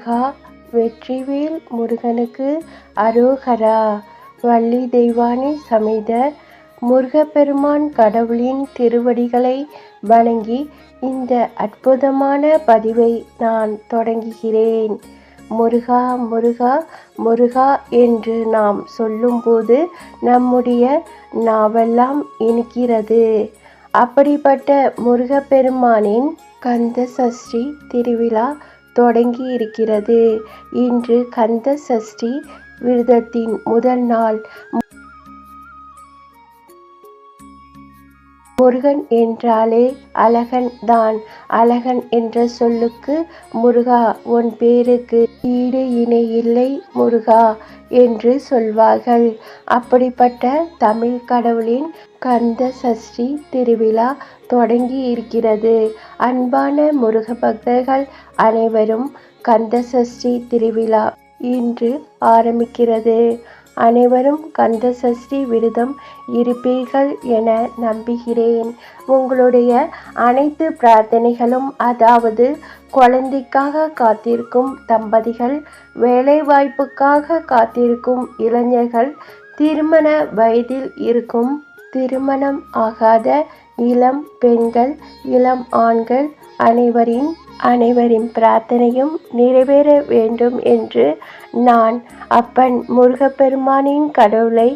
முருகா வெற்றிவேல் முருகனுக்கு அரோகரா. வள்ளி தெய்வானை சமேத முருகப்பெருமான் கடவுளின் திருவடிகளை வணங்கி இந்த அற்புதமான பதிவை நான் தொடங்குகிறேன். முருகா முருகா முருகா என்று நாம் சொல்லும்போது நம்முடைய நாவெல்லாம் இனிக்கிறது. அப்படிப்பட்ட முருகப்பெருமானின் கந்த சஷ்டி திருவிழா தொடங்கி இருக்கிறது. இன்று கந்த சஷ்டி விரதத்தின் முதல் நாள். முருகன் என்றாலே அழகன் தான். அழகன் என்ற சொல்லுக்கு முருகா உன் பேருக்கு ஈடு இணை இல்லை முருகா என்று சொல்வார்கள். அப்படிப்பட்ட தமிழ் கடவுளின் கந்த சஷ்டி திருவிழா தொடங்கி இருக்கிறது. அன்பான முருக பக்தர்கள் அனைவரும் கந்த சஷ்டி திருவிழா இன்று ஆரம்பிக்கிறது. அனைவரும் கந்த சஷ்டி விரதம் இருப்பீர்கள் என நம்புகிறேன். உங்களுடைய அனைத்து பிரார்த்தனைகளும், அதாவது குழந்தைக்காக காத்திருக்கும் தம்பதிகள், வேலைவாய்ப்புக்காக காத்திருக்கும் இளைஞர்கள், திருமண வயதில் இருக்கும் திருமணம் ஆகாத இளம் பெண்கள், இளம் ஆண்கள் அனைவரின் பிரார்த்தனையும் நிறைவேற வேண்டும் என்று நான் அப்பன் முருகப்பெருமானின் கடவுளை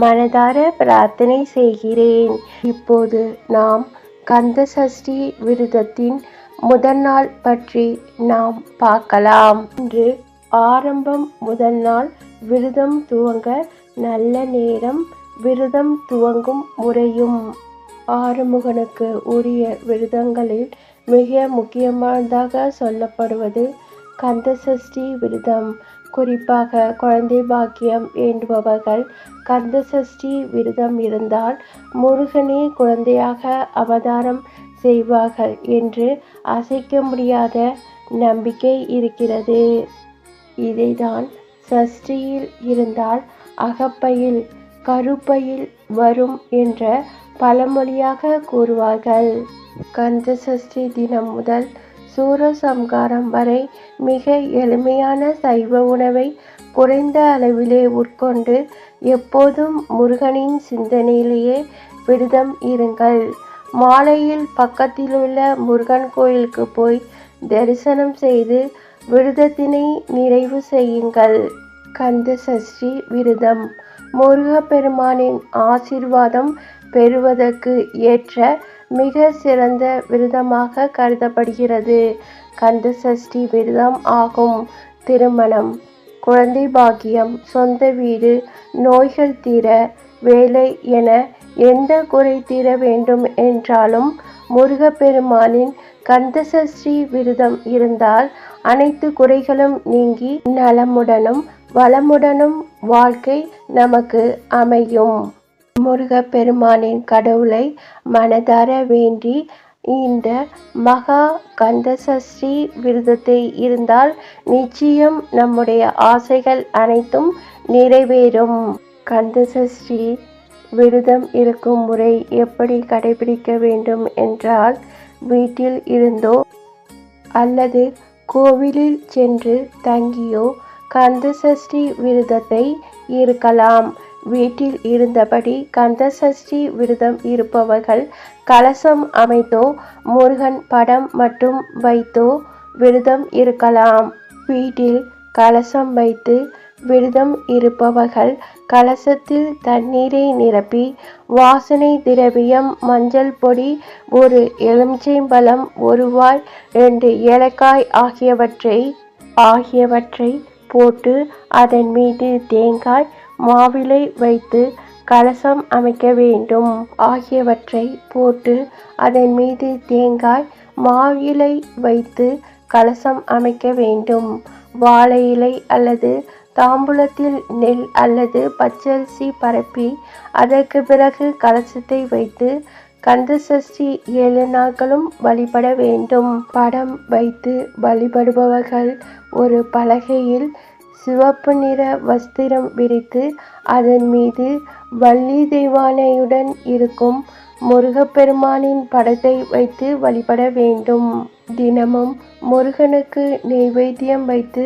மனதார பிரார்த்தனை செய்கிறேன். இப்போது நாம் கந்த சஷ்டி விரதத்தின் முதல் நாள் பற்றி நாம் பார்க்கலாம். இன்று ஆரம்பம். முதல் நாள் விரதம் துவங்க நல்ல நேரம், விரதம் துவங்கும் முறையும். ஆறுமுகனுக்கு உரிய விரதங்களில் மிக முக்கியமானதாக சொல்லப்படுவது கந்த சஷ்டி விரதம். குறிப்பாக குழந்தை பாக்கியம் வேண்டுபவர்கள் கந்த சஷ்டி விரதம் இருந்தால் முருகனே குழந்தையாக அவதாரம் செய்வார்கள் என்று அசைக்க முடியாத நம்பிக்கை இருக்கிறது. இதைதான் சஷ்டியில் இருந்தால் அகப்பையில் கருப்பையில் வரும் என்ற பழமொழியாக கூறுவார்கள். கந்த சஷ்டி தினம் முதல் சூரசம்காரம் வரை மிக எளிமையான சைவ உணவை குறைந்த அளவிலே உட்கொண்டு எப்போதும் முருகனின் சிந்தனையிலேயே விரதம் இருங்கள். மாலையில் பக்கத்திலுள்ள முருகன் கோயிலுக்கு போய் தரிசனம் செய்து விரதத்தினை நிறைவு செய்யுங்கள். கந்த சஷ்டி விரதம் முருகப்பெருமானின் ஆசீர்வாதம் பெறுவதற்கு ஏற்ற மிக சிறந்த விரதமாக கருதப்படுகிறது. கந்த சஷ்டி விரதம் ஆகும். திருமணம், குழந்தை பாக்கியம், சொந்த வீடு, நோய்கள் தீர, வேலை என எந்த குறை தீர வேண்டும் என்றாலும் முருகப்பெருமானின் கந்த சஷ்டி விரதம் இருந்தால் அனைத்து குறைகளும் நீங்கி நலமுடனும் வளமுடனும் வாழ்க்கை நமக்கு அமையும். முருகப்பெருமானின் கடவுளை மனதார வேண்டி இந்த மகா கந்த சஷ்டி விரதத்தை இருந்தால் நிச்சயம் நம்முடைய ஆசைகள் அனைத்தும் நிறைவேறும். கந்த சஷ்டி விரதம் இருக்கும் முறை எப்படி கடைபிடிக்க வேண்டும் என்றால், வீட்டில் இருந்தோ அல்லது கோவிலில் சென்று தங்கியோ கந்த சஷ்டி விரதத்தை இருக்கலாம். வீட்டில் இருந்தபடி கந்த சஷ்டி விரதம் இருப்பவர்கள் கலசம் அமைத்தோ முருகன் படம் மட்டும் வைத்தோ விரதம் இருக்கலாம். வீட்டில் கலசம் வைத்து விரதம் இருப்பவர்கள் கலசத்தில் தண்ணீரை நிரப்பி வாசனை திரவியம், மஞ்சள் பொடி, ஒரு எலுமிச்சைம்பழம், ஒரு வாய் 2 ஏலக்காய் ஆகியவற்றை போட்டு அதன் மீது தேங்காய், மாவிலை வைத்து கலசம் அமைக்க வேண்டும். ஆகியவற்றை போட்டு அதன் மீது தேங்காய், மாவிலை வைத்து கலசம் அமைக்க வேண்டும். வாழை இலை அல்லது தாம்பூலத்தில் நெல் அல்லது பச்சரிசி பரப்பி அதற்கு பிறகு கலசத்தை வைத்து கந்த சஷ்டி 7 நாட்களும் வழிபட வேண்டும். படம் வைத்து வழிபடுபவர்கள் ஒரு பலகையில் சிவப்பு நிற வஸ்திரம் விரித்து அதன் மீது வள்ளி தெய்வானையுடன் இருக்கும் முருகப்பெருமானின் படத்தை வைத்து வழிபட வேண்டும். தினமும் முருகனுக்கு நெய்வேத்தியம் வைத்து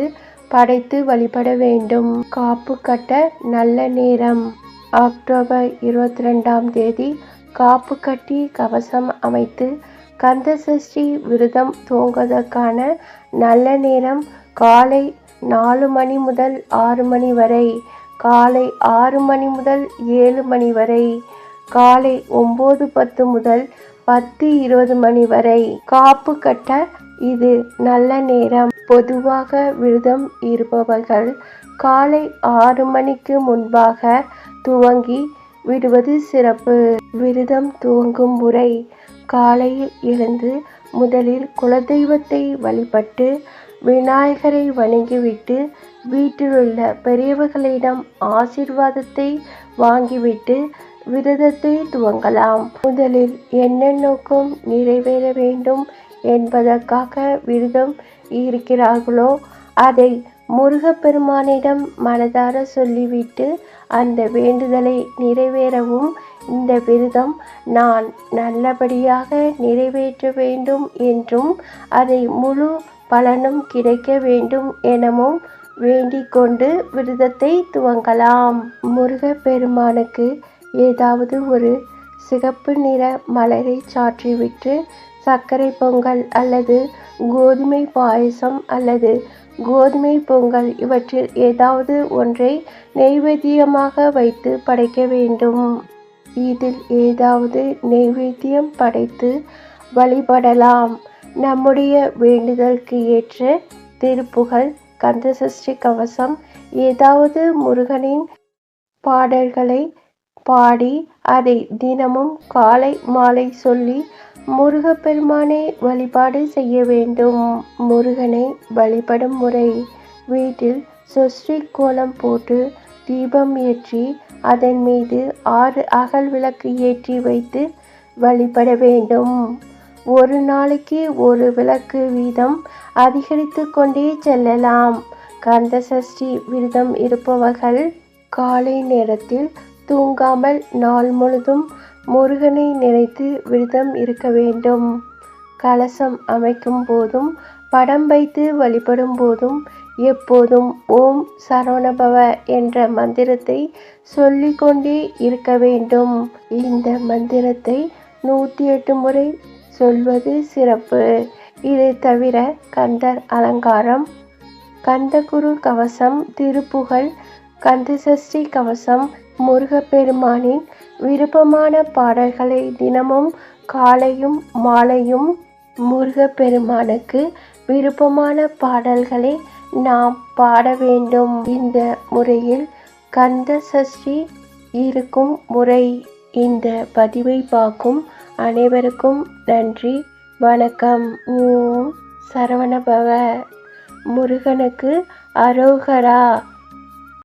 படைத்து வழிபட வேண்டும். காப்பு கட்ட நல்ல நேரம் அக்டோபர் 22ஆம் தேதி. காப்பு கட்டி கவசம் அமைத்து கந்த சஷ்டி விரதம் துவங்குவதற்கான நல்ல நேரம் காலை 4 மணி முதல் 6 மணி வரை, காலை 6 மணி முதல் 7 மணி வரை, காலை 9:10 முதல் 10:20 மணி வரை. காப்பு கட்ட இது நல்ல நேரம். பொதுவாக விரதம் இருப்பவர்கள் காலை 6 மணிக்கு முன்பாக துவங்கி விடுவது சிறப்பு. விரதம் துவங்கும் முறை: காலையில் எழுந்து முதலில் குலதெய்வத்தை வழிபட்டு விநாயகரை வணங்கிவிட்டு வீட்டிலுள்ள பெரியவர்களிடம் ஆசீர்வாதத்தை வாங்கிவிட்டு விரதத்தை துவங்கலாம். முதலில் என்ன நோக்கம் நிறைவேற வேண்டும் என்பதற்காக விரதம் இருக்கிறார்களோ அதை முருகப்பெருமானிடம் மனதார சொல்லிவிட்டு அந்த வேண்டுதலை நிறைவேறவும், இந்த விரதம் நான் நல்லபடியாக நிறைவேற்ற வேண்டும் என்றும் அதை முழு பலனும் கிடைக்க வேண்டும் எனவும் வேண்டிக் கொண்டு விரதத்தை துவங்கலாம். முருகப்பெருமானுக்கு ஏதாவது ஒரு சிகப்பு நிற மலரை சாற்றிவிட்டு சர்க்கரை பொங்கல் அல்லது கோதுமை பாயசம் அல்லது கோதுமை பொங்கல் இவற்றில் ஏதாவது ஒன்றை நெய்வேத்தியமாக வைத்து படைக்க வேண்டும். இதில் ஏதாவது நெய்வேத்தியம் படைத்து வழிபடலாம். நம்முடைய வேண்டுதலுக்கு ஏற்ற திருப்புகழ், கந்தசஷ்டி கவசம், ஏதாவது முருகனின் பாடல்களை பாடி அதை தினமும் காலை மாலை சொல்லி முருகப்பெருமானை வழிபாடு செய்ய வேண்டும். முருகனை வழிபடும் முறை: வீட்டில் சஷ்டி கோலம் போட்டு தீபம் ஏற்றி அதன் மீது 6 அகல் விளக்கு ஏற்றி வைத்து வழிபட வேண்டும். ஒரு நாளைக்கு 1 விளக்கு வீதம் அதிகரித்து கொண்டே செல்லலாம். கந்த சஷ்டி விரதம் இருப்பவர்கள் காலை நேரத்தில் தூங்காமல் நாள் முழுதும் முருகனை நினைத்து விரதம் இருக்க வேண்டும். கலசம் அமைக்கும் போதும் படம் வைத்து வழிபடும் போதும் எப்போதும் ஓம் சரவணபவ என்ற மந்திரத்தை சொல்லிக்கொண்டே இருக்க வேண்டும். இந்த மந்திரத்தை 108 முறை சொல்வது சிறப்பு. இதை தவிர கந்தர் அலங்காரம், கந்தகுரு கவசம், திருப்புகழ், கந்தசஷ்டி கவசம், முருகப்பெருமானின் விருப்பமான பாடல்களை தினமும் காலையும் மாலையும் முருகப்பெருமானுக்கு விருப்பமான பாடல்களை நாம் பாட வேண்டும். இந்த முறையில் கந்த சஷ்டி இருக்கும் முறை. இந்த பதிவை பார்க்கும் அனைவருக்கும் நன்றி, வணக்கம். ஓம் சரவணபவ. முருகனுக்கு அரோகரா.